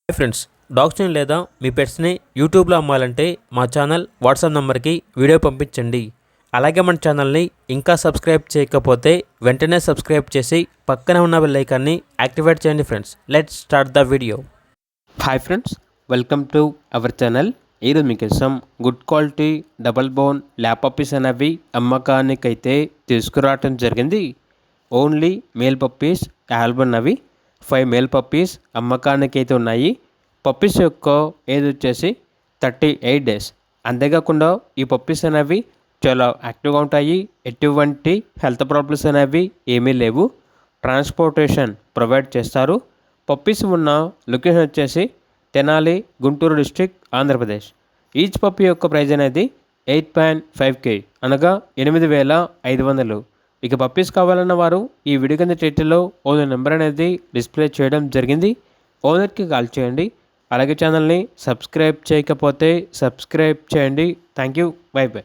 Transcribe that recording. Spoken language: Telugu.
హాయ్ ఫ్రెండ్స్, డాగ్స్ని లేదా మీ పెట్స్ని యూట్యూబ్లో అమ్మాలంటే మా ఛానల్ వాట్సాప్ నెంబర్కి వీడియో పంపించండి. అలాగే మన ఛానల్ని ఇంకా సబ్స్క్రైబ్ చేయకపోతే వెంటనే సబ్స్క్రైబ్ చేసి పక్కనే ఉన్న బెల్ ఐకాన్ని యాక్టివేట్ చేయండి. Friends, let's start the video. Hi friends, welcome to our channel. ఈరోజు మీకోసం good quality double bone lap puppies అనేవి అమ్మకానికైతే తీసుకురావటం జరిగింది. ఓన్లీ మేల్ పప్పీస్ ఆల్బన్ అవి 5 మేల్ పప్పీస్ అమ్మకానికైతే ఉన్నాయి. పప్పీస్ యొక్క ఏజ్ వచ్చేసి 38 డేస్. అంతేకాకుండా ఈ పప్పీస్ అనేవి చాలా యాక్టివ్గా ఉంటాయి. ఎటువంటి హెల్త్ ప్రాబ్లమ్స్ అనేవి ఏమీ లేవు. ట్రాన్స్పోర్టేషన్ ప్రొవైడ్ చేస్తారు. పప్పీస్ ఉన్న లొకేషన్ వచ్చేసి Tenali, Guntur district, Andhra Pradesh. Each puppy యొక్క ప్రైజ్ అనేది 8.5K అనగా 8,500. ఇక పప్పీస్ కావాలన్న వారు ఈ వీడియో కింద టైటిల్లో ఓనర్ నెంబర్ అనేది డిస్ప్లే చేయడం జరిగింది. ఓనర్కి కాల్ చేయండి. అలాగే ఛానల్ని సబ్స్క్రైబ్ చేయకపోతే సబ్స్క్రైబ్ చేయండి. Thank you. By by.